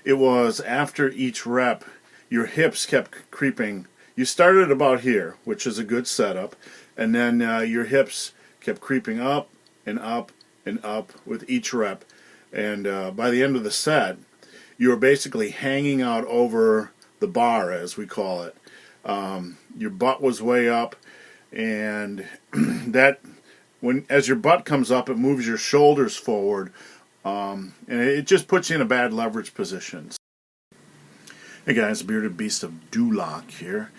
it was after each rep, your hips kept creeping. You started about here, which is a good setup, and then your hips kept creeping up and up and up with each rep. And by the end of the set, you were basically hanging out over the bar, as we call it. Your butt was way up, and as your butt comes up, it moves your shoulders forward, and it just puts you in a bad leverage position. Hey guys, Bearded Beast of Duloc here.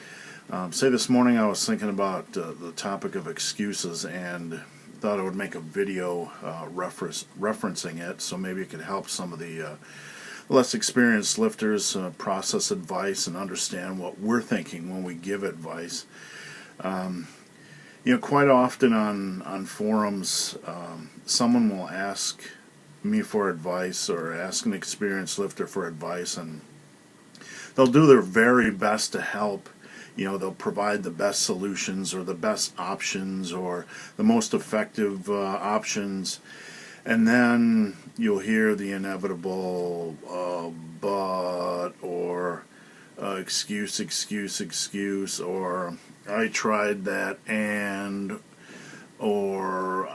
Say this morning I was thinking about the topic of excuses and thought I would make a video referencing it, so maybe it could help some of the less experienced lifters process advice and understand what we're thinking when we give advice. Quite often on forums, someone will ask me for advice or ask an experienced lifter for advice, and they'll do their very best to help. They'll provide the best solutions or the best options or the most effective options. And then you'll hear the inevitable but or excuse, or I tried that and, or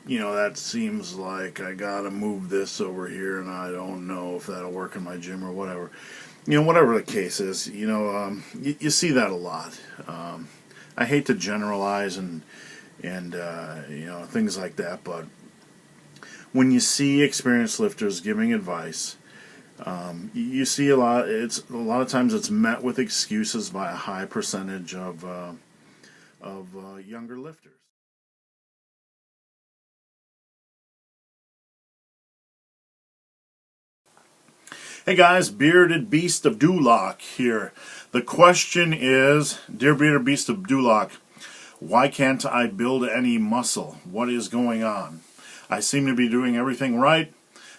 that seems like I gotta move this over here and I don't know if that'll work in my gym or whatever. Whatever the case is, you see that a lot. I hate to generalize and things like that, but when you see experienced lifters giving advice, you see a lot of times it's met with excuses by a high percentage of younger lifters. Hey guys, Bearded Beast of Duloc here. The question is, dear Bearded Beast of Duloc, why can't I build any muscle? What is going on? I seem to be doing everything right,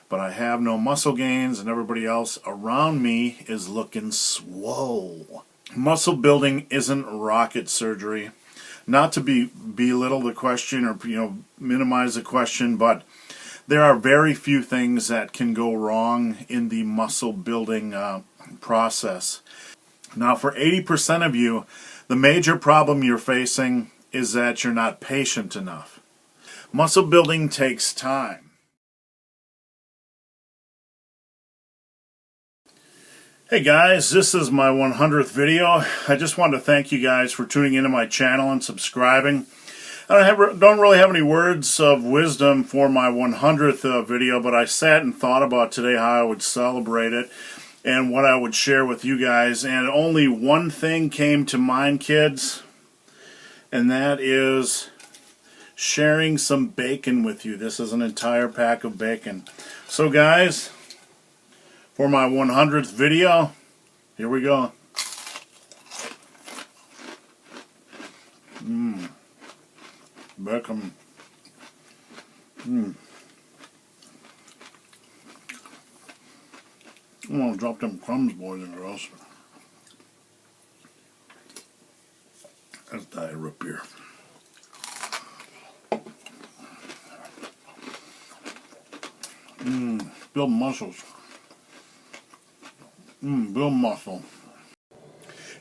but I have no muscle gains and everybody else around me is looking swole. Muscle building isn't rocket surgery. Not to belittle the question or minimize the question, but there are very few things that can go wrong in the muscle building process. Now, for 80% of you, the major problem you're facing is that you're not patient enough. Muscle building takes time. Hey guys, this is my 100th video. I just wanted to thank you guys for tuning into my channel and subscribing. I don't really have any words of wisdom for my 100th video, but I sat and thought about today how I would celebrate it and what I would share with you guys. And only one thing came to mind, kids, and that is sharing some bacon with you. This is an entire pack of bacon. So guys, for my 100th video, here we go. Bacon. I'm gonna drop them crumbs, boys and girls. That's diet root beer. Build muscles. Build muscle.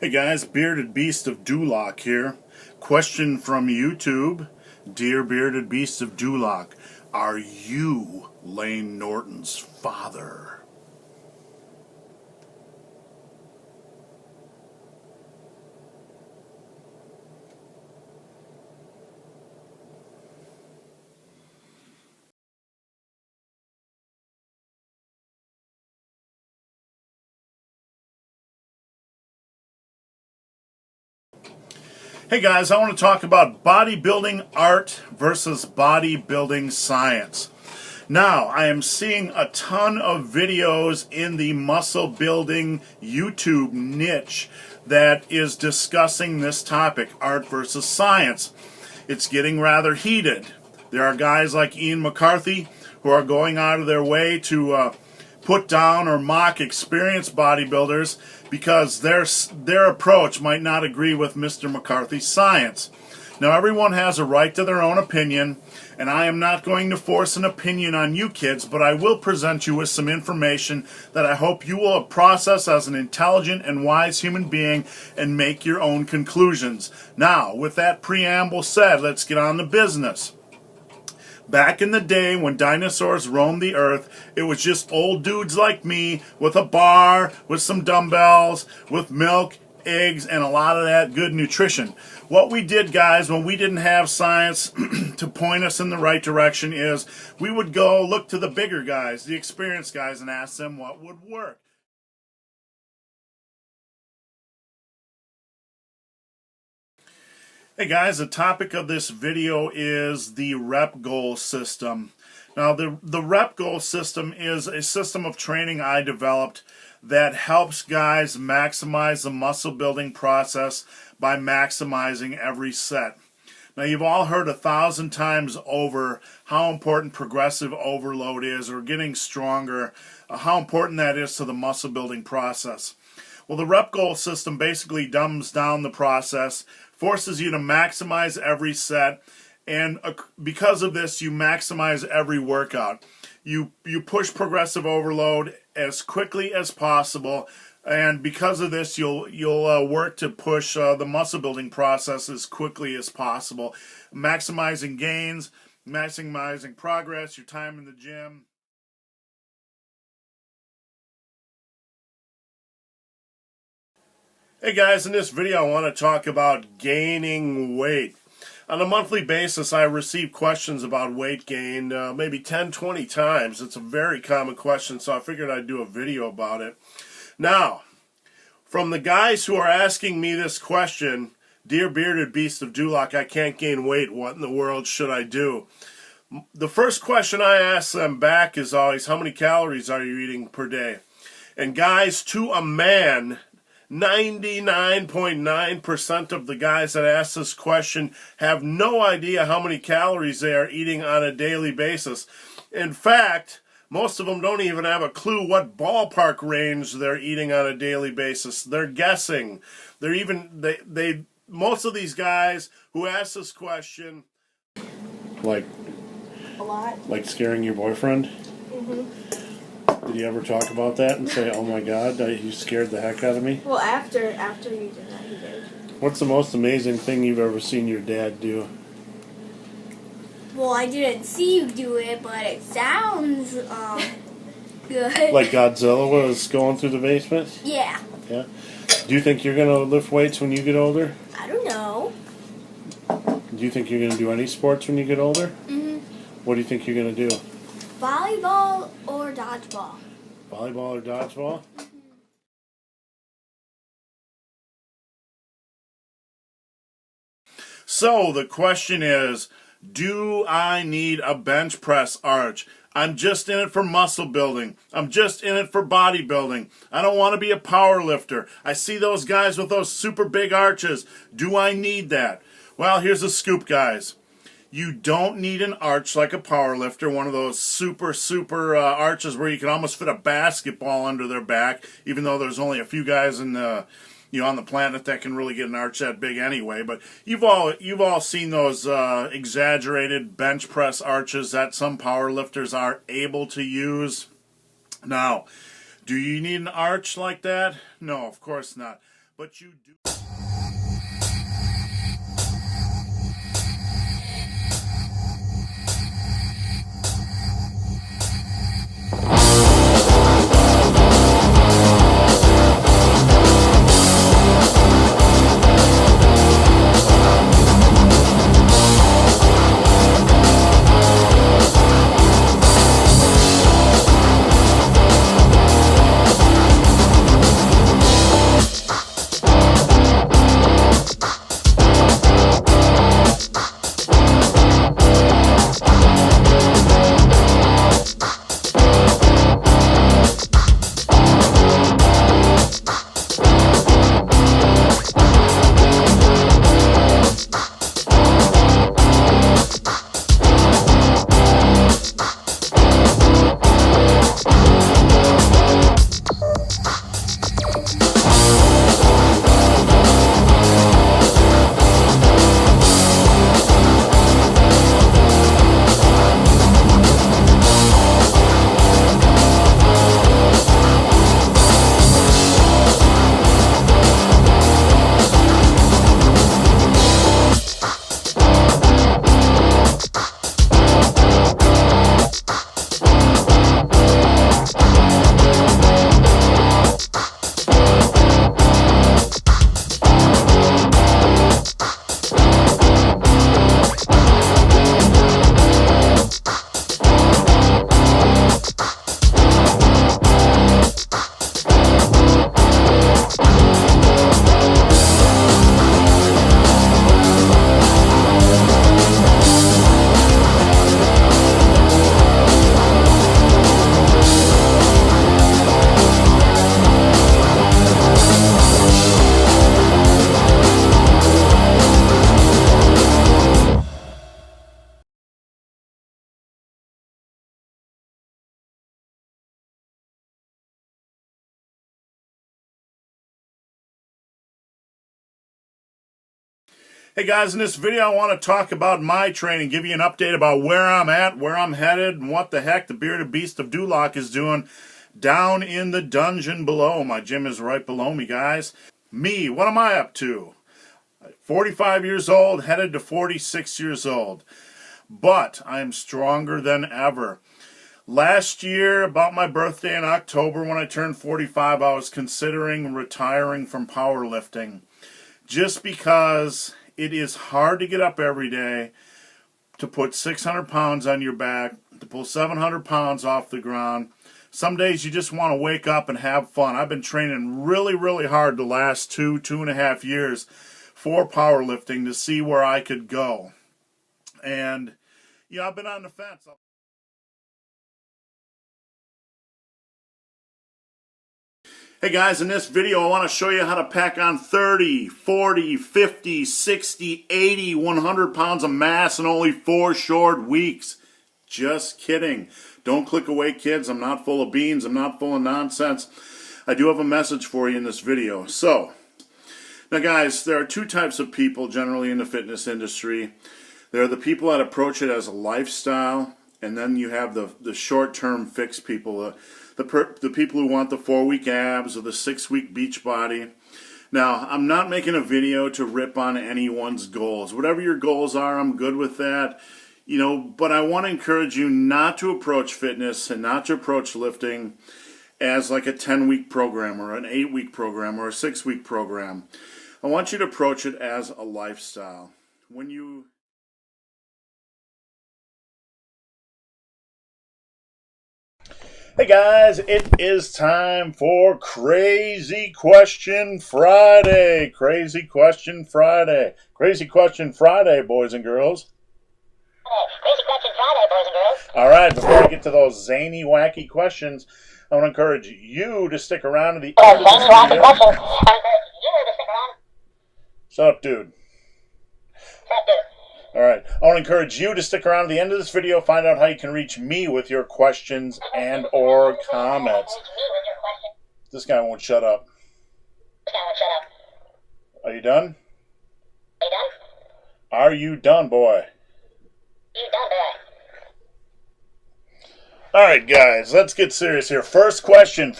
Hey guys, Bearded Beast of Duloc here. Question from YouTube. Dear Bearded Beast of Duloc, are you Lane Norton's father? Hey guys, I want to talk about bodybuilding art versus bodybuilding science. Now, I am seeing a ton of videos in the muscle building YouTube niche that is discussing this topic, art versus science. It's getting rather heated. There are guys like Ian McCarthy who are going out of their way to put down or mock experienced bodybuilders because their approach might not agree with Mr. McCarthy's science. Now, everyone has a right to their own opinion, and I am not going to force an opinion on you kids, but I will present you with some information that I hope you will process as an intelligent and wise human being and make your own conclusions. Now, with that preamble said, let's get on to business. Back in the day when dinosaurs roamed the earth, it was just old dudes like me with a bar, with some dumbbells, with milk, eggs, and a lot of that good nutrition. What we did, guys, when we didn't have science to point us in the right direction is we would go look to the bigger guys, the experienced guys, and ask them what would work. Hey guys, the topic of this video is the rep goal system. Now the rep goal system is a system of training I developed that helps guys maximize the muscle building process by maximizing every set. Now you've all heard 1,000 times over how important progressive overload is, or getting stronger, how important that is to the muscle building process. Well, the rep goal system basically dumbs down the process, forces you to maximize every set, and because of this, you maximize every workout. You push progressive overload as quickly as possible, and because of this, you'll work to push the muscle building process as quickly as possible, maximizing gains, maximizing progress, your time in the gym. Hey guys, in this video I want to talk about gaining weight. On a monthly basis I receive questions about weight gain maybe 10-20 times. It's a very common question, so I figured I'd do a video about it. Now, from the guys who are asking me this question, "Dear bearded beast of Duloc, I can't gain weight. What in the world should I do?" The first question I ask them back is always, how many calories are you eating per day? And guys, to a man, 99.9% of the guys that ask this question have no idea how many calories they are eating on a daily basis. In fact, most of them don't even have a clue what ballpark range they're eating on a daily basis. They're guessing. Most of these guys who ask this question, like a lot, like scaring your boyfriend. Mm-hmm. Did you ever talk about that and say, "Oh my God, you scared the heck out of me"? Well, after you did that, he did. What's the most amazing thing you've ever seen your dad do? Well, I didn't see you do it, but it sounds good. Like Godzilla was going through the basement? Yeah. Yeah. Do you think you're going to lift weights when you get older? I don't know. Do you think you're going to do any sports when you get older? Mm-hmm. What do you think you're going to do? Volleyball or dodgeball? Volleyball or dodgeball? Mm-hmm. So the question is, do I need a bench press arch? I'm just in it for muscle building. I'm just in it for bodybuilding. I don't want to be a power lifter. I see those guys with those super big arches. Do I need that? Well, here's the scoop, guys. You don't need an arch like a power lifter, one of those super arches where you can almost fit a basketball under their back, even though there's only a few guys in the on the planet that can really get an arch that big anyway. But you've all seen those exaggerated bench press arches that some power lifters are able to use. Now, do you need an arch like that? No, of course not. But you do. Hey guys, in this video I want to talk about my training, give you an update about where I'm at, where I'm headed, and what the heck the bearded beast of Duloc is doing down in the dungeon below. My gym is right below me, guys. Me, what am I up to? 45 years old, headed to 46 years old. But I am stronger than ever. Last year, about my birthday in October, when I turned 45, I was considering retiring from powerlifting. Just because it is hard to get up every day, to put 600 pounds on your back, to pull 700 pounds off the ground. Some days you just want to wake up and have fun. I've been training really hard the last 2.5 years for powerlifting to see where I could go. And, you know, I've been on the fence. Hey guys, in this video I want to show you how to pack on 30, 40, 50, 60, 80, 100 pounds of mass in only 4 short weeks. Just kidding. Don't click away, kids. I'm not full of beans. I'm not full of nonsense. I do have a message for you in this video. So, now guys, there are 2 types of people generally in the fitness industry. There are the people that approach it as a lifestyle, and then you have the short-term fix people, the people who want the 4-week abs or the 6-week beach body. Now, I'm not making a video to rip on anyone's goals. Whatever your goals are, I'm good with that. You know, but I want to encourage you not to approach fitness and not to approach lifting as like a 10-week program or an 8-week program or a 6-week program. I want you to approach it as a lifestyle. Hey guys, it is time for Crazy Question Friday. Crazy Question Friday. Crazy Question Friday, boys and girls. Crazy Question Friday, boys and girls. All right, before I get to those zany, wacky questions, I want to encourage you to stick around to the end of this video. Shut up, dude. All right, I want to encourage you to stick around to the end of this video, find out how you can reach me with your questions and or comments. This guy won't shut up. Are you done? Are you done, boy? All right, guys, let's get serious here. First question.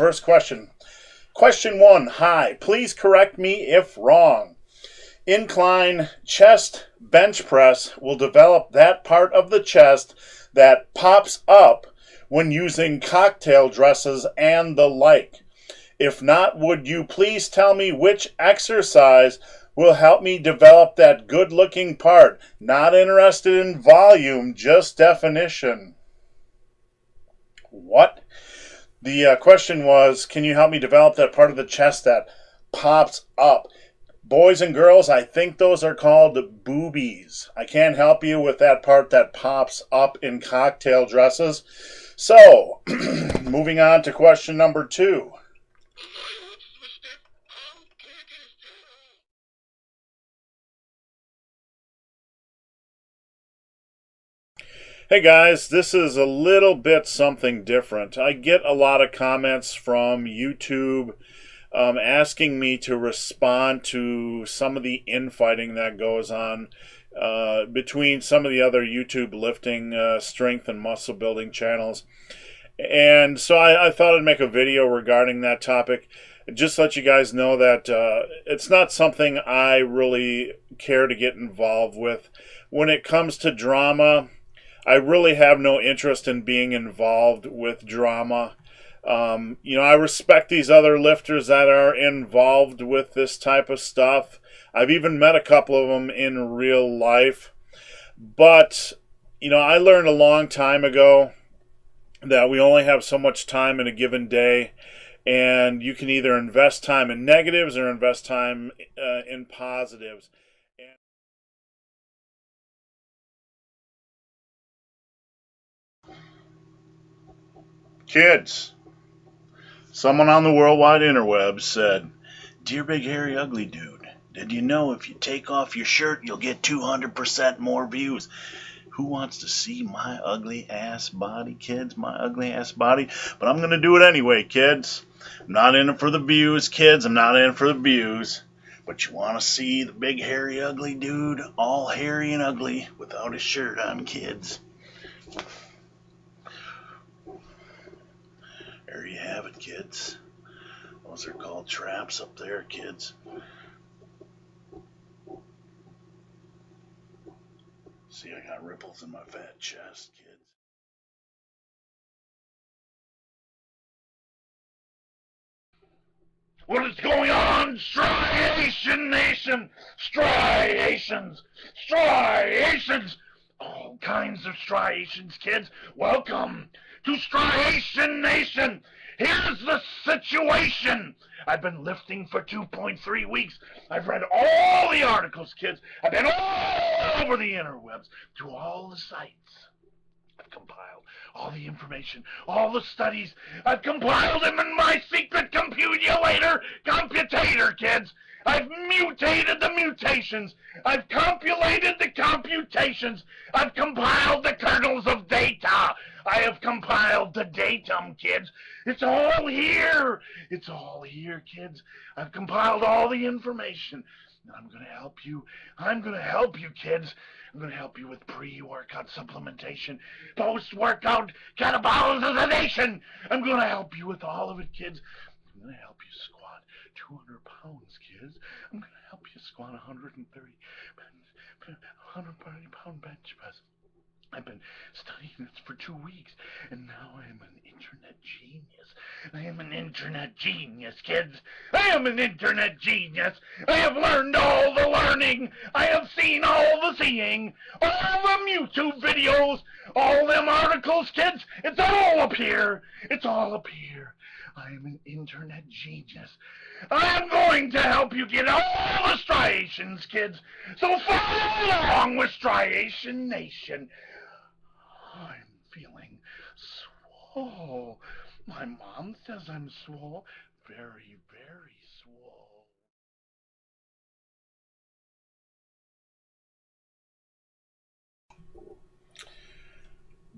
Question 1, hi. Please correct me if wrong. Incline chest bench press will develop that part of the chest that pops up when using cocktail dresses and the like. If not, would you please tell me which exercise will help me develop that good-looking part? Not interested in volume, just definition. What? The question was, can you help me develop that part of the chest that pops up? Boys and girls, I think those are called boobies. I can't help you with that part that pops up in cocktail dresses. So, moving on to question number 2. Hey guys, this is a little bit something different. I get a lot of comments from YouTube asking me to respond to some of the infighting that goes on between some of the other YouTube lifting, strength, and muscle building channels. And so I thought I'd make a video regarding that topic. Just let you guys know that it's not something I really care to get involved with. When it comes to drama, I really have no interest in being involved with drama. You know, I respect these other lifters that are involved with this type of stuff. I've even met a couple of them in real life. But, you know, I learned a long time ago that we only have so much time in a given day. And you can either invest time in negatives or invest time in positives. Kids. Someone on the worldwide interwebs said, "Dear big hairy ugly dude, did you know if you take off your shirt you'll get 200% more views?" Who wants to see my ugly ass body, kids? My ugly ass body? But I'm going to do it anyway, kids. I'm not in it for the views, kids. I'm not in it for the views. But you want to see the big, hairy, ugly dude, all hairy and ugly, without his shirt on, kids. There you have it, kids. Those are called traps up there, kids. See, I got ripples in my fat chest, kids. What is going on, Striation Nation? Striations! Striations! All kinds of striations, kids. Welcome to Striation Nation. Here's the situation. I've been lifting for 2.3 weeks. I've read all the articles, kids. I've been all over the interwebs, to all the sites. I've compiled all the information, all the studies. I've compiled them in my secret computator, kids. I've mutated the mutations. I've compulated the computations. I've compiled the kernels of data. I have compiled the datum, kids. It's all here. It's all here, kids. I've compiled all the information. I'm going to help you. I'm going to help you, kids. I'm going to help you with pre-workout supplementation, post-workout catabolization. I'm going to help you with all of it, kids. I'm going to help you squat 200 pounds, kids. I'm going to help you squat 130-pound bench press. I've been studying this for 2 weeks, and now I am an internet genius. I am an internet genius, kids. I am an internet genius. I have learned all the learning. I have seen all the seeing. All them YouTube videos, all them articles, kids. It's all up here. It's all up here. I am an internet genius. I'm going to help you get all the striations, kids. So follow along with Striation Nation. I'm feeling swole. My mom says I'm swole. Very, very swole.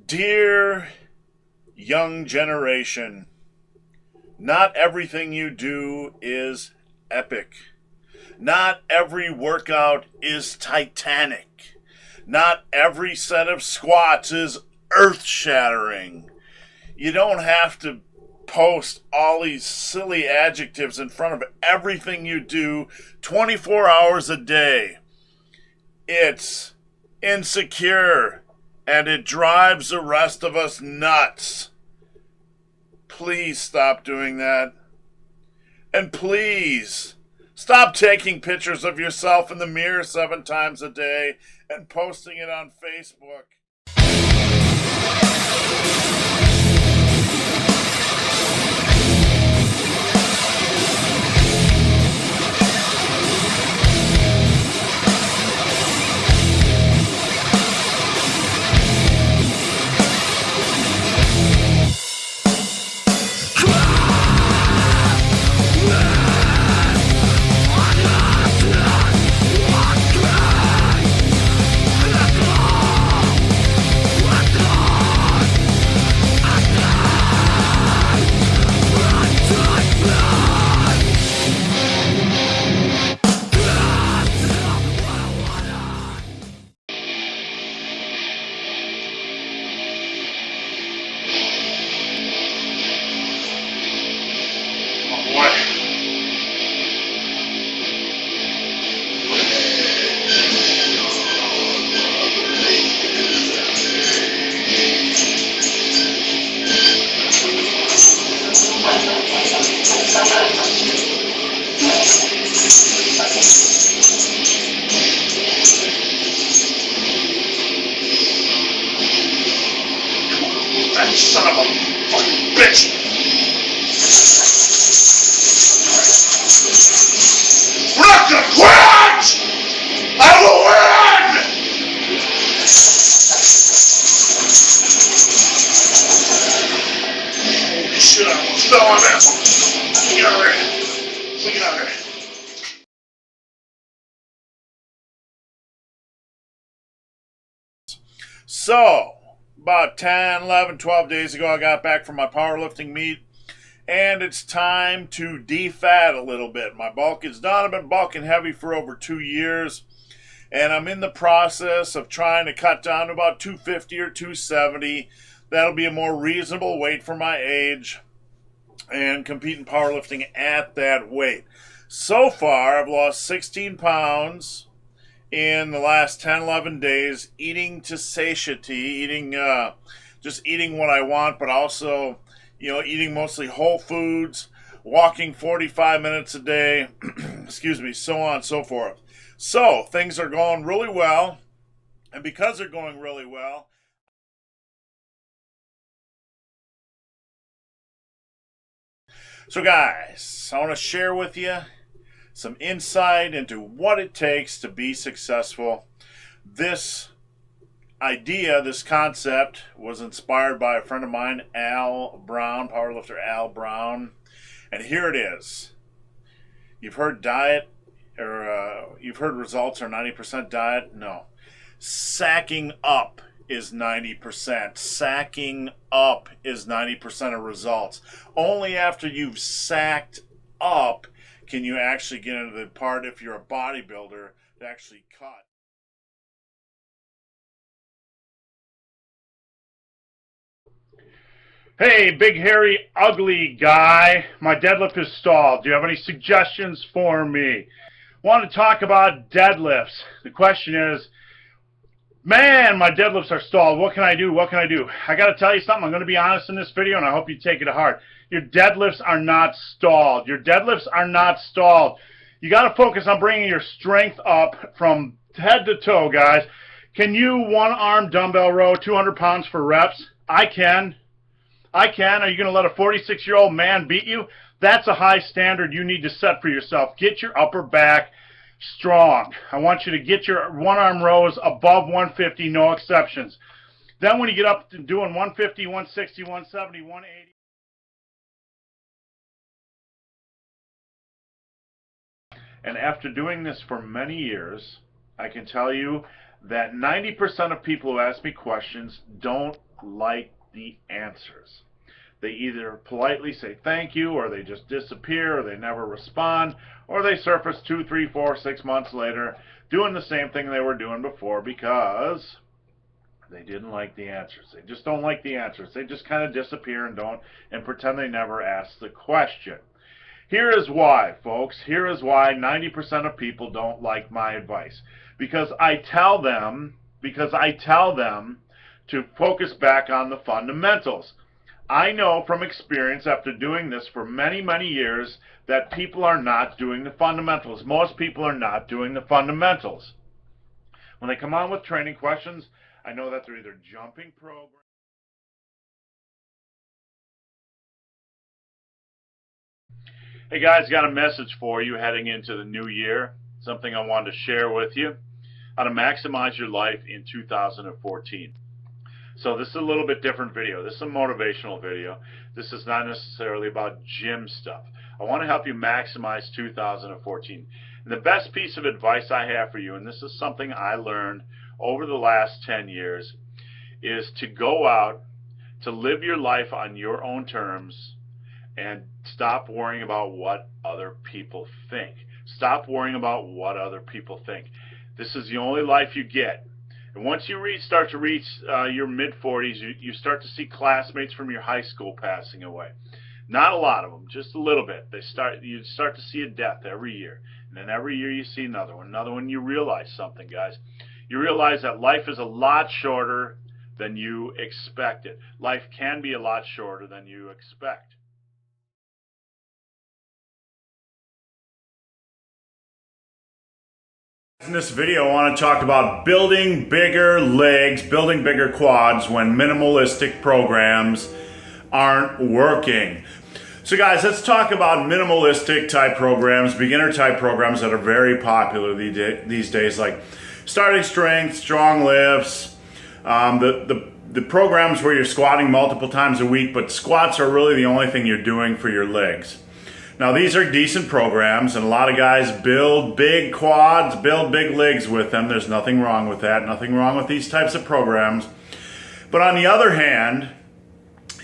Dear young generation, not everything you do is epic. Not every workout is titanic. Not every set of squats is earth-shattering. You don't have to post all these silly adjectives in front of everything you do 24 hours a day. It's insecure, and it drives the rest of us nuts. Please stop doing that. And please stop taking pictures of yourself in the mirror 7 times a day and posting it on Facebook. That son of a fucking bitch! We're not gonna quit! I will win! Holy shit, I almost fell on that. Get out of there. Get out of there. So, about 10, 11, 12 days ago, I got back from my powerlifting meet, and it's time to defat a little bit. My bulk is done. I've been bulking heavy for over 2 years, and I'm in the process of trying to cut down to about 250 or 270. That'll be a more reasonable weight for my age and compete in powerlifting at that weight. So far, I've lost 16 pounds in the last 10, 11 days, eating to satiety, just eating what I want, but also, eating mostly whole foods, walking 45 minutes a day, excuse me, so on and so forth. So, things are going really well, and because they're going really well, so guys, I want to share with you some insight into what it takes to be successful. This idea, this concept, was inspired by a friend of mine, Al Brown, powerlifter Al Brown, and here it is. You've heard diet, or you've heard results are 90% diet? No. Sacking up is 90%. Sacking up is 90% of results. Only after you've sacked up can you actually get into the part, if you're a bodybuilder, to actually cut. Hey, big, hairy, ugly guy. My deadlift is stalled. Do you have any suggestions for me? Want to talk about deadlifts. The question is, man, my deadlifts are stalled. What can I do? What can I do? I got to tell you something. I'm going to be honest in this video, and I hope you take it to heart. Your deadlifts are not stalled. Your deadlifts are not stalled. You got to focus on bringing your strength up from head to toe, guys. Can you one-arm dumbbell row 200 pounds for reps? I can. Are you going to let a 46-year-old man beat you? That's a high standard you need to set for yourself. Get your upper back strong. I want you to get your one-arm rows above 150, no exceptions. Then when you get up to doing 150, 160, 170, 180, and after doing this for many years, I can tell you that 90% of people who ask me questions don't like the answers. They either politely say thank you, or they just disappear, or they never respond, or they surface 2, 3, 4, 6 months later doing the same thing they were doing before because they didn't like the answers. They just don't like the answers. They just kind of disappear and pretend they never asked the question. Here is why, folks. Here is why 90% of people don't like my advice. Because I tell them to focus back on the fundamentals. I know from experience, after doing this for many, many years, that people are not doing the fundamentals. Most people are not doing the fundamentals. When they come on with training questions, I know that they're either jumping programs. Hey guys, got a message for you heading into the new year. Something I wanted to share with you. How to maximize your life in 2014. So this is a little bit different video. This is a motivational video. This is not necessarily about gym stuff. I want to help you maximize 2014. And the best piece of advice I have for you, and this is something I learned over the last 10 years, is to go out, to live your life on your own terms, and stop worrying about what other people think. Stop worrying about what other people think. This is the only life you get. And once you start to reach your mid-40s, you start to see classmates from your high school passing away. Not a lot of them, just a little bit. You start to see a death every year. And then every year you see another one. Another one, you realize something, guys. You realize that life is a lot shorter than you expected. Life can be a lot shorter than you expect. In this video, I want to talk about building bigger legs, building bigger quads when minimalistic programs aren't working. So guys, let's talk about minimalistic type programs, beginner type programs that are very popular these days, like starting strength, strong lifts, the programs where you're squatting multiple times a week, but squats are really the only thing you're doing for your legs. Now these are decent programs, and a lot of guys build big quads, build big legs with them. There's nothing wrong with that, nothing wrong with these types of programs. But on the other hand,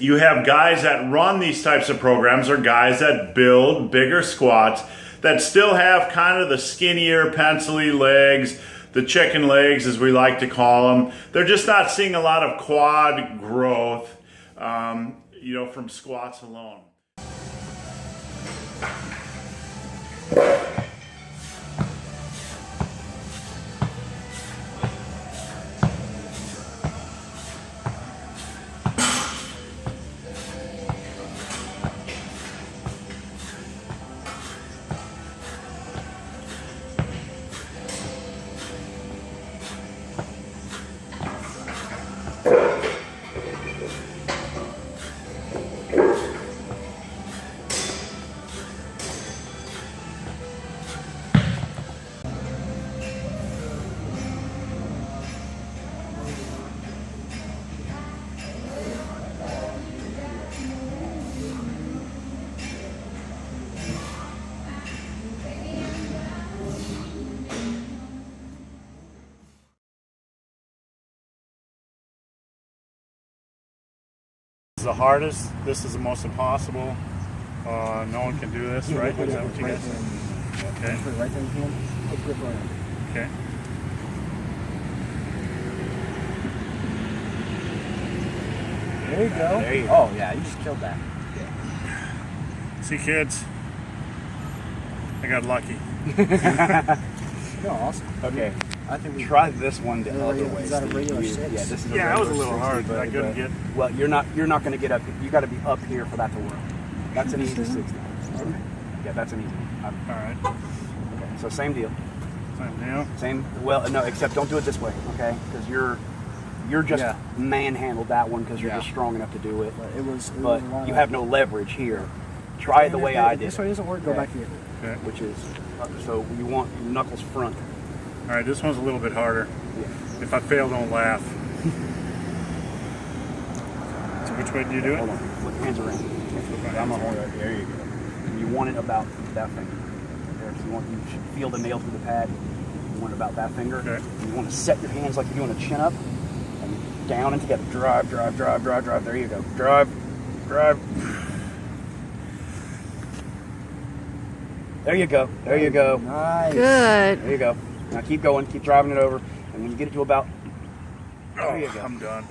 you have guys that run these types of programs or guys that build bigger squats that still have kind of the skinnier, pencily legs, the chicken legs as we like to call them. They're just not seeing a lot of quad growth, you know, from squats alone. The hardest. This is the most impossible. No one can do this, right? Is that what you guys say? Okay. Put it right there in the hand. Put grip right on. Okay. There you go. There you go. Oh yeah, you just killed that. See, kids, I got lucky. No, awesome. Okay. I think we Try this one the other way. Is that a regular Steve. 6? Yeah, this is a Yeah, that was a regular little 60, hard. I couldn't get. Well, you're not going to get up. You got to be up here for that to work. That's an easy 60. Okay. Yeah, that's an easy one. All right. Okay, so same deal. Same deal. Same. Well, no, except don't do it this way, okay? Because you're just manhandled that one because you're just strong enough to do it. But it was a But lot you of- have no leverage here. Try it the way I did. This way doesn't work. Go back here. Okay. Which is so you want your knuckles front. All right. This one's a little bit harder. Yeah. If I fail, don't laugh. So which way do you do it? Hold on. Put your hands around. I'm gonna hold it. There you go. You want it about that finger. There. So you should feel the nail through the pad. You want it about that finger. Okay. And you want to set your hands like you're doing a chin up and down and together. Drive, drive, drive, drive, drive. There you go. Drive, drive. There you go. There you go. Nice. Good. There you go. Now keep going. Keep driving it over. And when you get it to about, there you go. I'm done.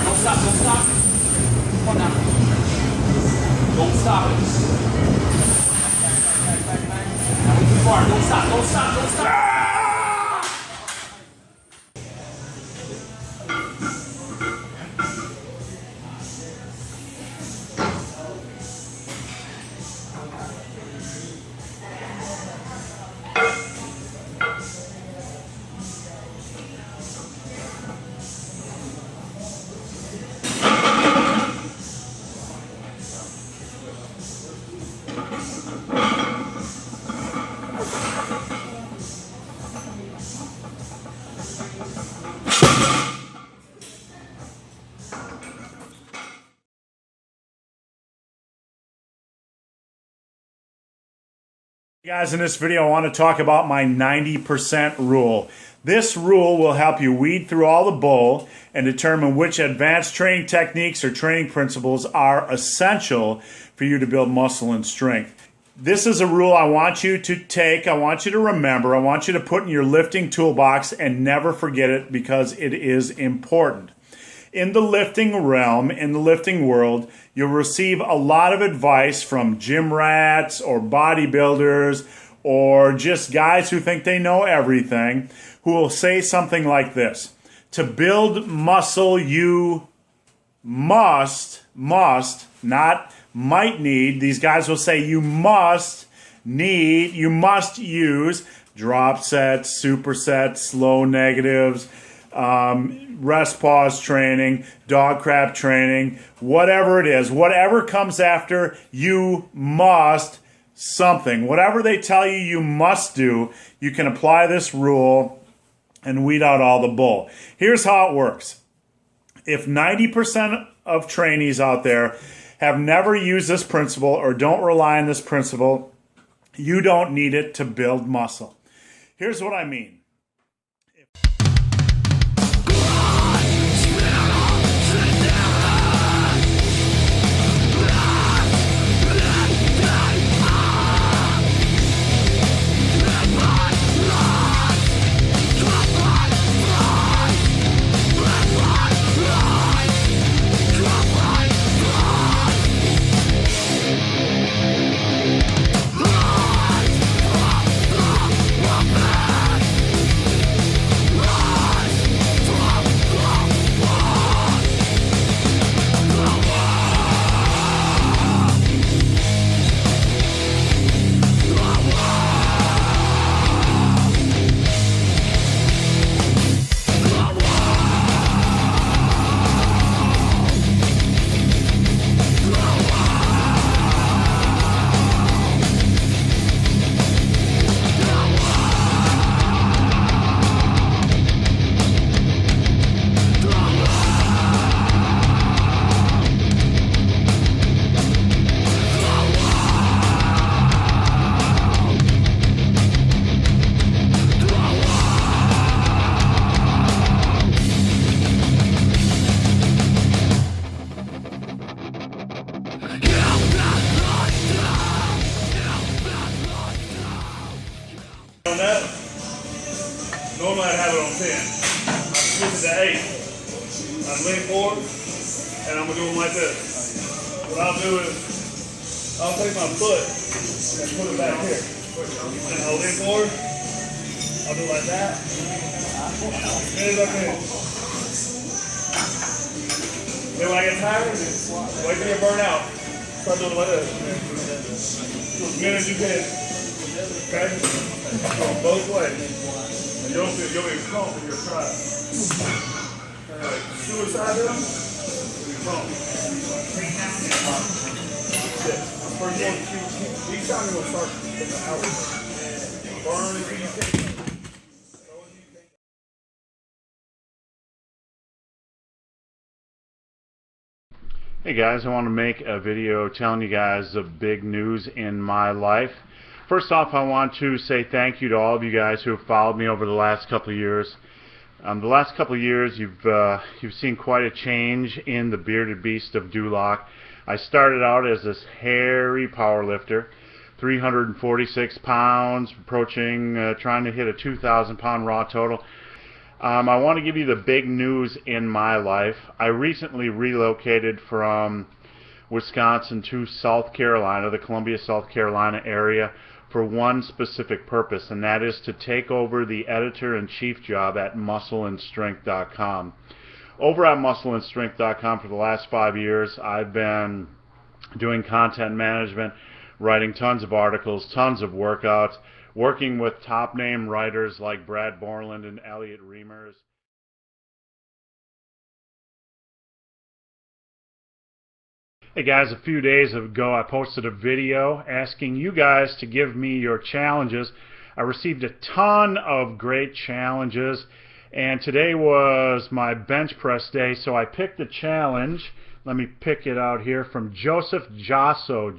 Don't stop, don't stop. Come on now. Don't stop it. Now move too far. Don't stop, don't stop, don't stop. Guys, in this video, I want to talk about my 90% rule. This rule will help you weed through all the bull and determine which advanced training techniques or training principles are essential for you to build muscle and strength. This is a rule I want you to take, I want you to remember, I want you to put in your lifting toolbox and never forget it because it is important. In the lifting realm, in the lifting world, you'll receive a lot of advice from gym rats or bodybuilders or just guys who think they know everything, who will say something like this: to build muscle, you must, not might need. These guys will say you must use drop sets, supersets, slow negatives, rest pause training, dog crap training, whatever it is, whatever comes after, you must something. Whatever they tell you you must do, you can apply this rule and weed out all the bull. Here's how it works. If 90% of trainees out there have never used this principle or don't rely on this principle, you don't need it to build muscle. Here's what I mean. On that, normally I'd have it on 10. I switch it to 8. I'd lean forward, and I'm going to do them like this. What I'll do is, I'll take my foot and put it back here. And I'll lean forward. I'll do it like that. And as I can. Then when I get tired, wait till you burn out. Start doing it like this. As many as you can. Okay? Going both ways. And you'll be pumped in your stride. Alright, suicide down. Pump. First one, each time you're going to start out. Burn as you can. Hey guys, I want to make a video telling you guys the big news in my life. First off, I want to say thank you to all of you guys who have followed me over the last couple of years. The last couple of years, you've seen quite a change in the bearded beast of Duloc. I started out as this hairy powerlifter, 346 pounds, approaching, trying to hit a 2,000 pound raw total. I want to give you the big news in my life. I recently relocated from Wisconsin to South Carolina, the Columbia, South Carolina area, for one specific purpose, and that is to take over the editor-in-chief job at muscleandstrength.com. Over at muscleandstrength.com for the last 5 years, I've been doing content management, writing tons of articles, tons of workouts, working with top-name writers like Brad Borland and Elliot Reimers. Hey guys, a few days ago I posted a video asking you guys to give me your challenges. I received a ton of great challenges, and today was my bench press day, so I picked a challenge. Let me pick it out here from Joseph Jasso.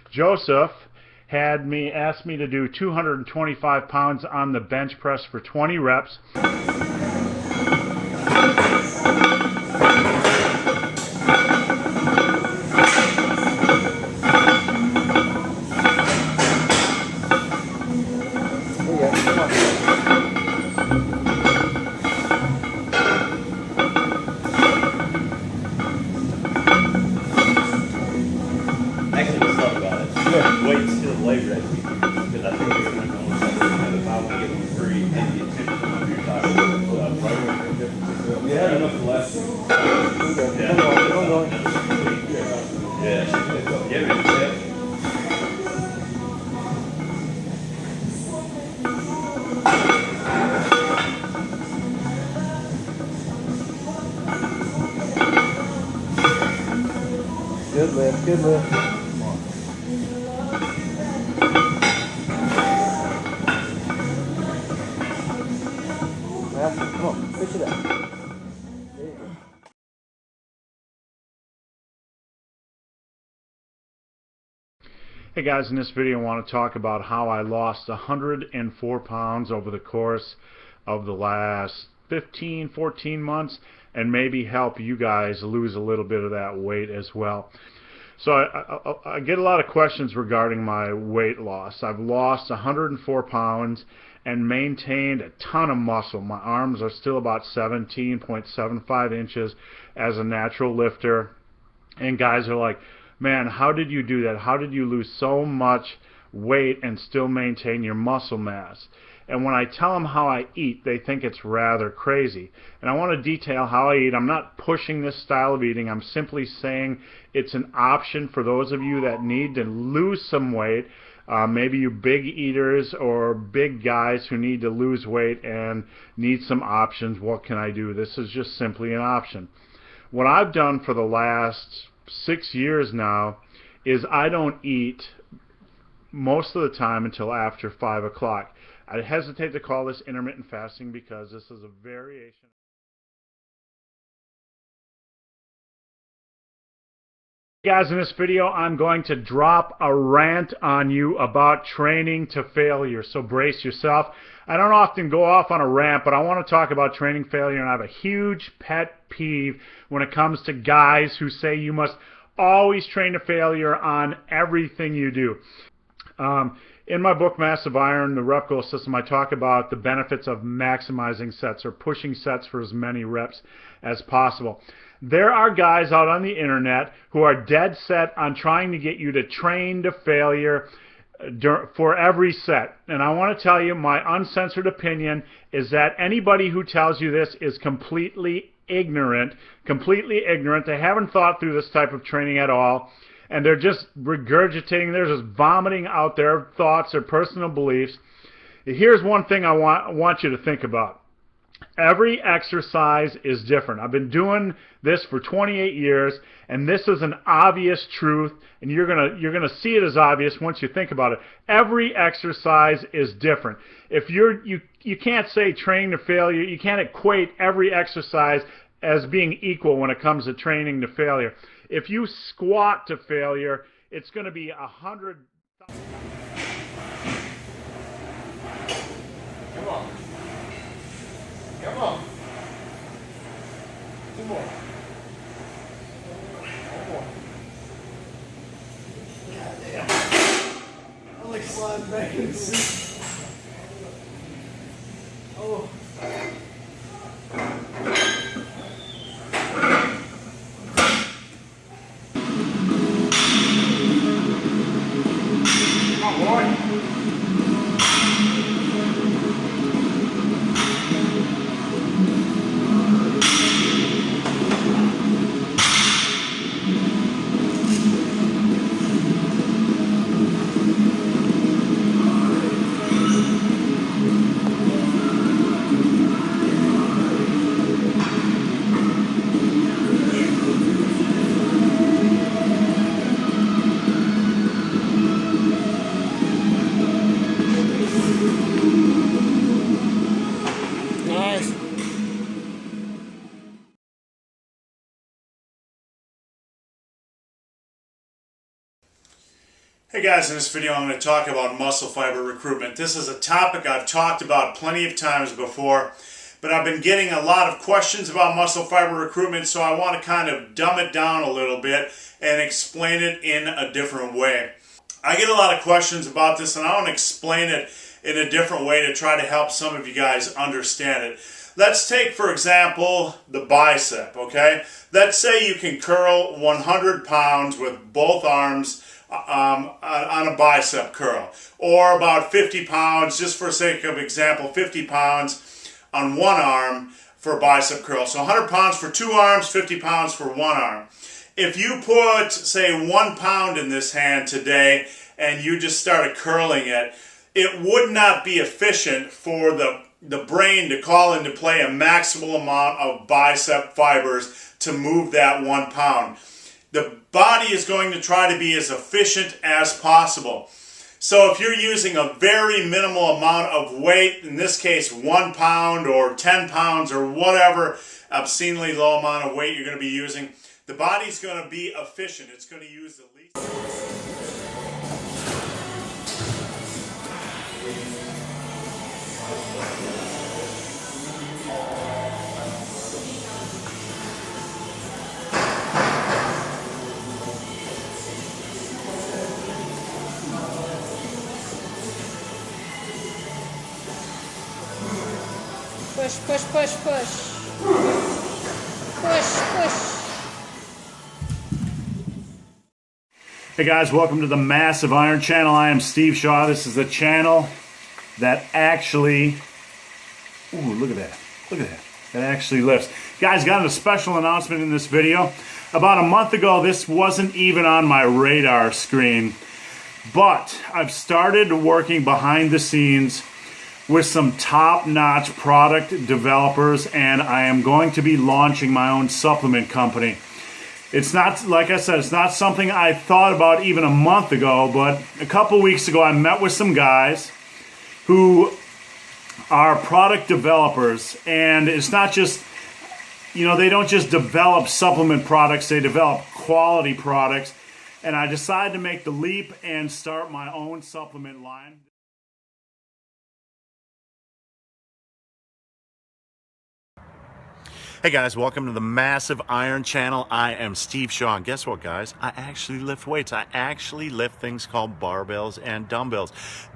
Joseph had me asked me to do 225 pounds on the bench press for 20 reps. Good lift, good lift. Come on. That's it. Come on, push it up. There you go. Hey guys, in this video I want to talk about how I lost 104 pounds over the course of the last 14 months, and maybe help you guys lose a little bit of that weight as well. So I get a lot of questions regarding my weight loss. I've lost 104 pounds and maintained a ton of muscle. My arms are still about 17.75 inches as a natural lifter, and guys are like, man, how did you do that? How did you lose so much weight and still maintain your muscle mass? And when I tell them how I eat, they think it's rather crazy. And I want to detail how I eat. I'm not pushing this style of eating. I'm simply saying it's an option for those of you that need to lose some weight. Maybe you big eaters or big guys who need to lose weight and need some options. What can I do? This is just simply an option. What I've done for the last 6 years now is I don't eat most of the time until after 5 o'clock. I hesitate to call this intermittent fasting because this is a variation. Guys, in this video I'm going to drop a rant on you about training to failure, so brace yourself. I don't often go off on a rant, but I want to talk about training failure, and I have a huge pet peeve when it comes to guys who say you must always train to failure on everything you do. In my book, Massive Iron, the Rep Goal System, I talk about the benefits of maximizing sets or pushing sets for as many reps as possible. There are guys out on the internet who are dead set on trying to get you to train to failure for every set. And I want to tell you, my uncensored opinion is that anybody who tells you this is completely ignorant. They haven't thought through this type of training at all. And they're just regurgitating, they're just vomiting out their thoughts, their personal beliefs. Here's one thing I want you to think about. Every exercise is different. I've been doing this for 28 years, and this is an obvious truth, and you're gonna see it as obvious once you think about it. Every exercise is different. If you can't say training to failure, you can't equate every exercise as being equal when it comes to training to failure. If you squat to failure, it's going to be 100. Come on. Come on. 2 more. 1 more. God damn. I'm like sliding back in the seat. Oh. Hey guys, in this video I'm going to talk about muscle fiber recruitment. This is a topic I've talked about plenty of times before, but I've been getting a lot of questions about muscle fiber recruitment, so I want to kind of dumb it down a little bit and explain it in a different way. I get a lot of questions about this, and I want to explain it in a different way to try to help some of you guys understand it. Let's take, for example, the bicep, okay? Let's say you can curl 100 pounds with both arms on a bicep curl, or about 50 pounds, just for sake of example, 50 pounds on one arm for a bicep curl. So 100 pounds for 2 arms, 50 pounds for 1 arm. If you put, say, 1 pound in this hand today and you just started curling it, it would not be efficient for the brain to call into play a maximal amount of bicep fibers to move that 1 pound. the body is going to try to be as efficient as possible. So if you're using a very minimal amount of weight, in this case 1 pound or 10 pounds or whatever obscenely low amount of weight you're going to be using, the body's going to be efficient. It's going to use the least. Push, push, push, push. Push, push. Hey guys, welcome to the Massive Iron Channel. I am Steve Shaw. This is the channel that actually, ooh, look at that. Look at that. That actually lifts. Guys, got a special announcement in this video. About a month ago, this wasn't even on my radar screen, but I've started working behind the scenes with some top-notch product developers, and I am going to be launching my own supplement company. It's not, like I said, it's not something I thought about even a month ago, but a couple weeks ago I met with some guys who are product developers, and it's not just, you know, they don't just develop supplement products, they develop quality products, and I decided to make the leap and start my own supplement line. Hey guys, welcome to the Massive Iron Channel. I am Steve Shaw, and guess what guys? I actually lift weights. I actually lift things called barbells and dumbbells.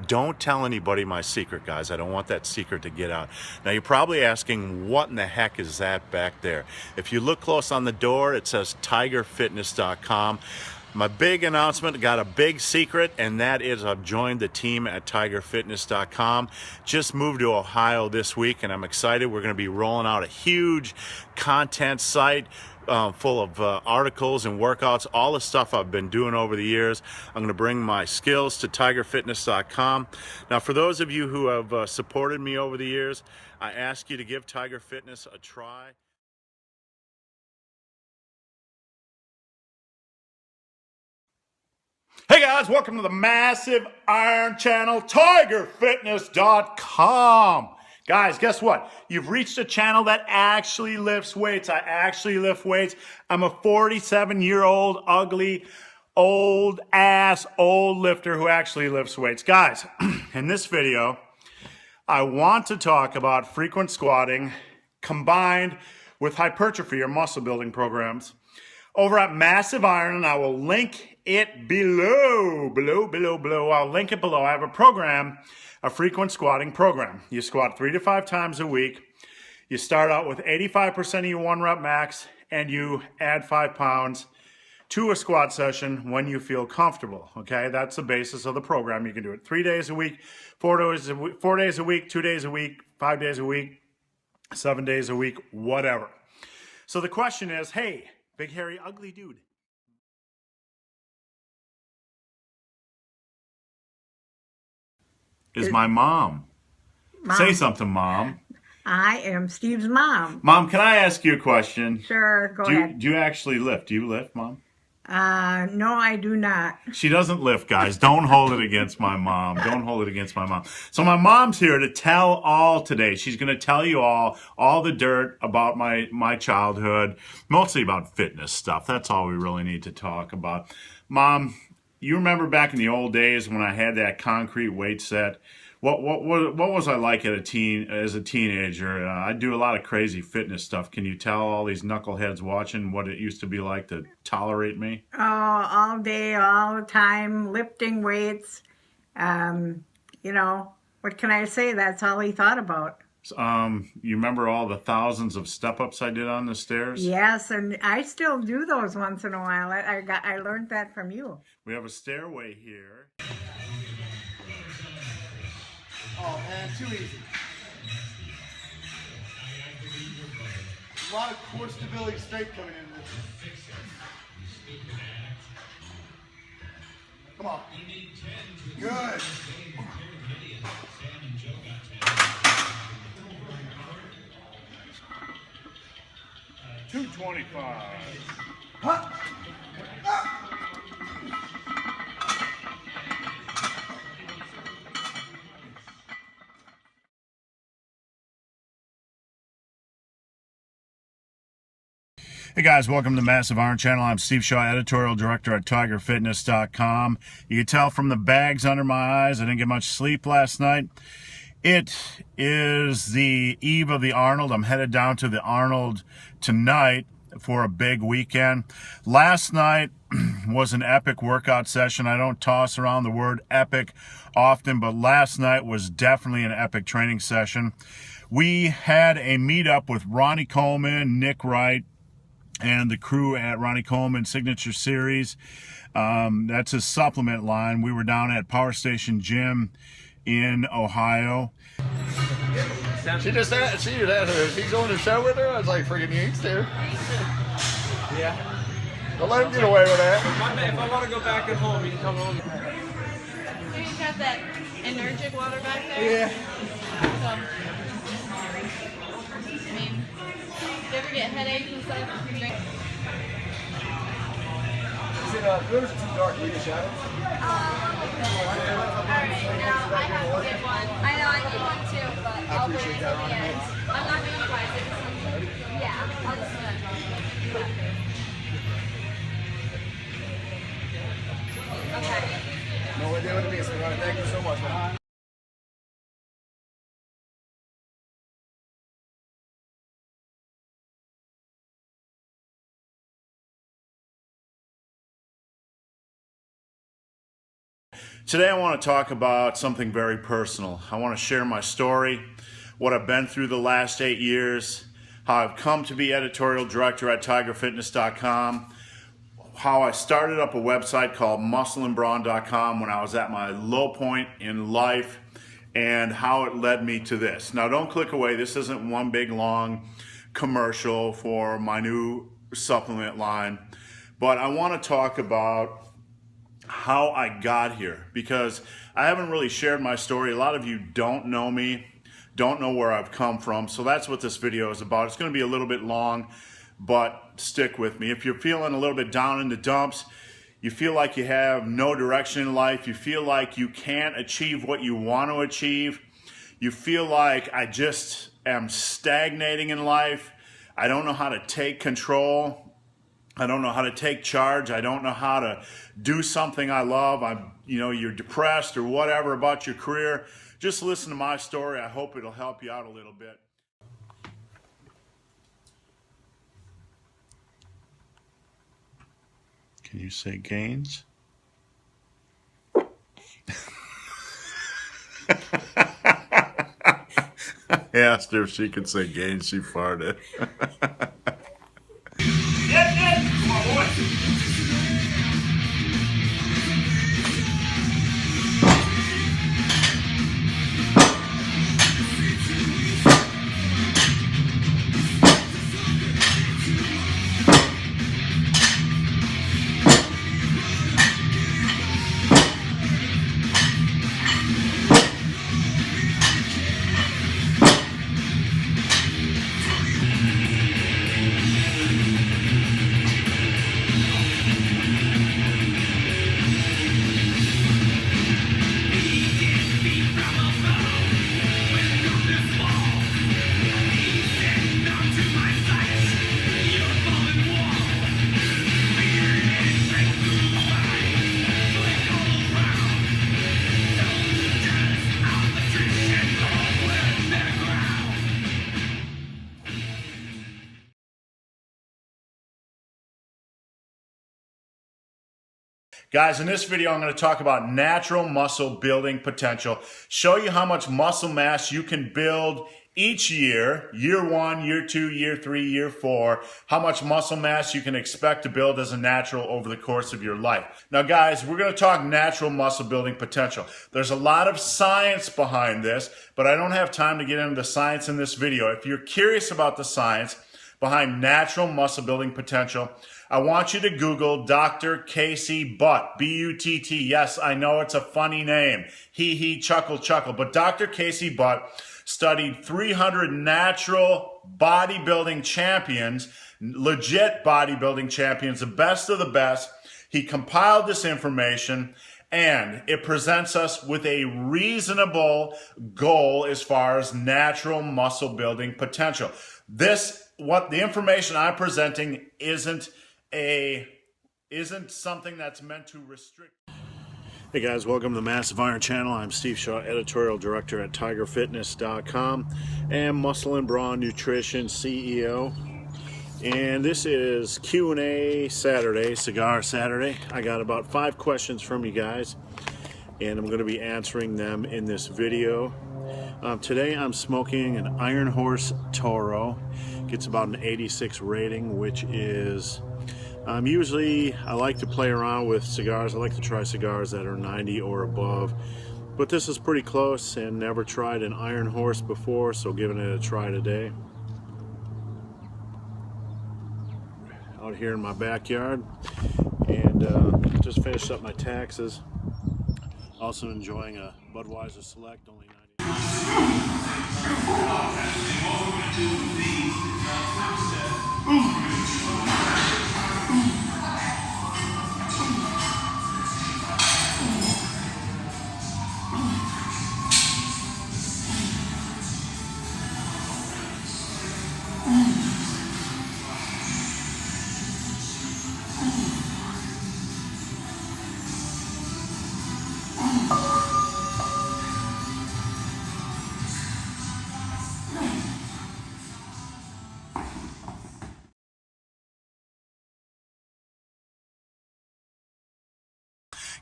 Don't tell anybody my secret, guys. I don't want that secret to get out. Now you're probably asking, what in the heck is that back there? If you look close on the door, it says tigerfitness.com. My big announcement, got a big secret, and that is I've joined the team at tigerfitness.com. Just moved to Ohio this week, and I'm excited. We're going to be rolling out a huge content site full of articles and workouts, all the stuff I've been doing over the years. I'm going to bring my skills to tigerfitness.com. Now, for those of you who have supported me over the years, I ask you to give Tiger Fitness a try. Hey guys, welcome to the Massive Iron Channel, tigerfitness.com. Guys, guess what? You've reached a channel that actually lifts weights. I actually lift weights. I'm a 47-year-old, ugly, old lifter who actually lifts weights. Guys, in this video, I want to talk about frequent squatting combined with hypertrophy or muscle building programs. Over at Massive Iron, and I will link it below. I'll link it below. I have a program, a frequent squatting program. You squat 3 to 5 times a week. You start out with 85% of your 1 rep max, and you add 5 pounds to a squat session when you feel comfortable. Okay, that's the basis of the program. You can do it 3 days a week, 4 days a week, 2 days a week, 5 days a week, 7 days a week, whatever. So the question is, hey, big, hairy, ugly dude. Is my mom. Say something, Mom. I am Steve's mom. Mom, can I ask you a question? Sure, go ahead. Do you actually lift? Do you lift, Mom? No, I do not. She doesn't lift, guys. Don't hold it against my mom. Don't hold it against my mom. So my mom's here to tell all today. She's going to tell you all the dirt about my childhood, mostly about fitness stuff. That's all we really need to talk about. Mom, you remember back in the old days when I had that concrete weight set? What was I like as a teenager? I'd do a lot of crazy fitness stuff. Can you tell all these knuckleheads watching what it used to be like to tolerate me? Oh, all day, all the time, lifting weights. You know, what can I say? That's all he thought about. You remember all the thousands of step-ups I did on the stairs? Yes, and I still do those once in a while. I learned that from you. We have a stairway here. Oh man, too easy. A lot of core stability straight coming into this. Come on. Good. 225. Hey guys, welcome to the Massive Iron Channel. I'm Steve Shaw, editorial director at TigerFitness.com. You can tell from the bags under my eyes, I didn't get much sleep last night. It is the eve of the Arnold. I'm headed down to the Arnold tonight for a big weekend. Last night was an epic workout session. I don't toss around the word epic often, but last night was definitely an epic training session. We had a meetup with Ronnie Coleman, Nick Wright, and the crew at Ronnie Coleman Signature Series. That's his supplement line. We were down at Power Station Gym in Ohio. She just asked her if he's on the show with her. I was like, freaking you ain't there. Yeah. Don't let him get away with that. If I want to go back at home, you can come home. So you got that Energic water back there? Yeah. So, I mean, do you ever get headaches and stuff? You drink? Is it, yours too dark? Need a shadow? Alright, now I have to get one. I know, I need one too, but I'll wait until the end. I'm not going to price it. Yeah, I'll just Okay. No idea what it means, so thank you so much, man. Today I want to talk about something very personal. I want to share my story, what I've been through the last 8 years, how I've come to be editorial director at TigerFitness.com, how I started up a website called muscleandbrawn.com when I was at my low point in life, and how it led me to this. Now don't click away, this isn't one big long commercial for my new supplement line, but I want to talk about how I got here, because I haven't really shared my story. A lot of you don't know me, don't know where I've come from, so that's what this video is about. It's going to be a little bit long, but stick with me. If you're feeling a little bit down in the dumps, you feel like you have no direction in life, you feel like you can't achieve what you want to achieve, you feel like I just am stagnating in life, I don't know how to take control, I don't know how to take charge, I don't know how to do something I love, you're depressed or whatever about your career, just listen to my story. I hope it'll help you out a little bit. Can you say gains? I asked her if she could say gains, she farted. Come on, boy. Guys, in this video, I'm going to talk about natural muscle building potential, show you how much muscle mass you can build each year, year 1, year 2, year 3, year 4, how much muscle mass you can expect to build as a natural over the course of your life. Now, guys, we're going to talk natural muscle building potential. There's a lot of science behind this, but I don't have time to get into the science in this video. If you're curious about the science behind natural muscle building potential, I want you to Google Dr. Casey Butt, B-U-T-T. Yes, I know it's a funny name. He, chuckle, chuckle. But Dr. Casey Butt studied 300 natural bodybuilding champions, legit bodybuilding champions, the best of the best. He compiled this information, and it presents us with a reasonable goal as far as natural muscle building potential. What the information I'm presenting isn't something that's meant to restrict. Hey guys, welcome to the Massive Iron Channel. I'm Steve Shaw, editorial director at TigerFitness.com and Muscle and Brawn Nutrition CEO. And this is Q&A Saturday, Cigar Saturday. I got about 5 questions from you guys, and I'm going to be answering them in this video. Today I'm smoking an Iron Horse Toro. Gets about an 86 rating, which is... usually I like to play around with cigars. I like to try cigars that are 90 or above. But this is pretty close, and never tried an Iron Horse before, so giving it a try today. Out here in my backyard, and just finished up my taxes. Also enjoying a Budweiser Select, only 90.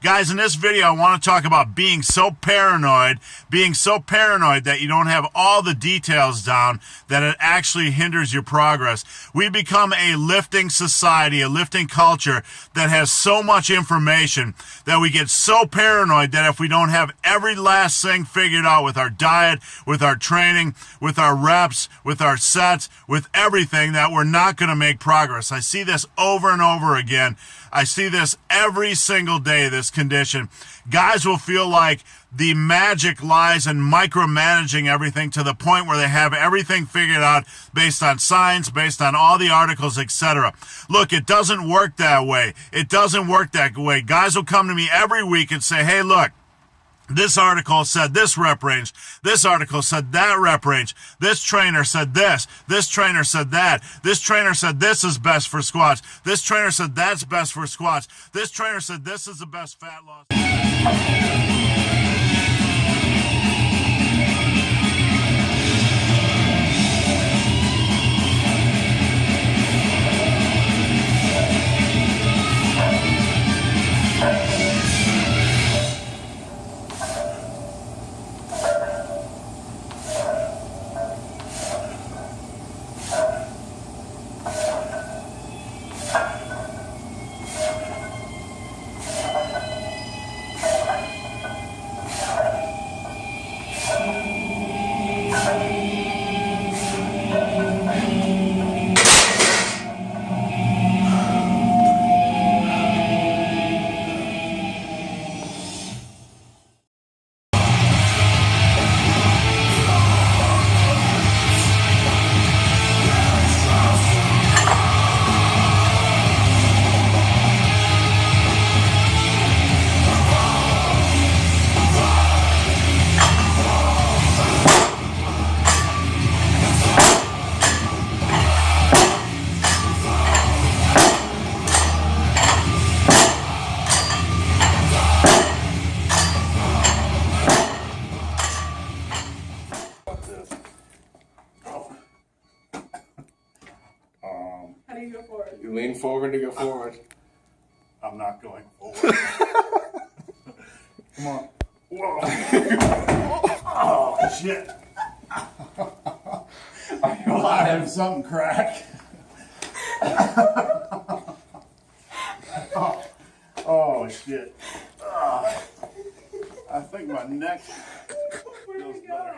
Guys, in this video, I want to talk about being so paranoid that you don't have all the details down, that it actually hinders your progress. We become a lifting society, a lifting culture that has so much information that we get so paranoid that if we don't have every last thing figured out with our diet, with our training, with our reps, with our sets, with everything, that we're not going to make progress. I see this over and over again. I see this every single day, this condition. Guys will feel like the magic lies in micromanaging everything to the point where they have everything figured out based on science, based on all the articles, etc. Look, it doesn't work that way. It doesn't work that way. Guys will come to me every week and say, hey, look, this article said this rep range. This article said that rep range. This trainer said this. This trainer said that. This trainer said this is best for squats. This trainer said that's best for squats. This trainer said this is the best fat loss. You lean forward to go forward. I'm not going forward. Come on. Whoa. Oh, shit. Are you alive? Something crack. Oh, shit. I think my neck feels better.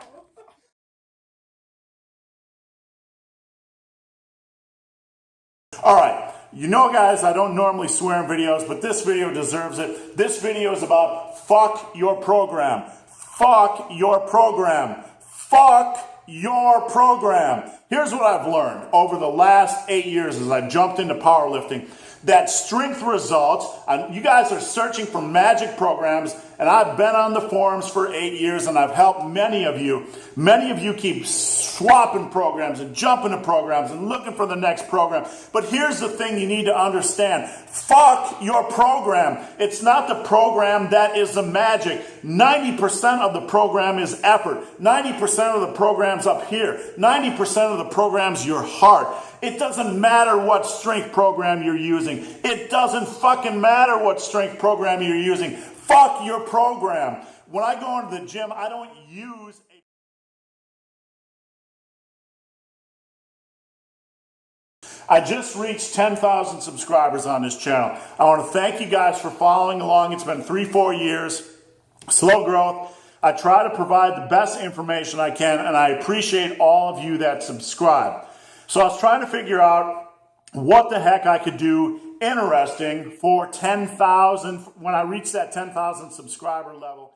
All right, you know, guys, I don't normally swear in videos, but this video deserves it. This video is about fuck your program. Fuck your program. fuck your program. Here's what I've learned over the last 8 years as I've jumped into powerlifting. That strength results, and you guys are searching for magic programs, and I've been on the forums for 8 years and I've helped many of you. Many of you keep swapping programs and jumping to programs and looking for the next program. But here's the thing you need to understand. Fuck your program. It's not the program that is the magic. 90% of the program is effort. 90% of the program's up here. 90% of the program's your heart. It doesn't matter what strength program you're using. It doesn't fucking matter what strength program you're using. Fuck your program. When I go into the gym, I don't use I just reached 10,000 subscribers on this channel. I want to thank you guys for following along. It's been 3-4 years. Slow growth. I try to provide the best information I can, and I appreciate all of you that subscribe. So I was trying to figure out what the heck I could do interesting for 10,000 when I reach that 10,000 subscriber level.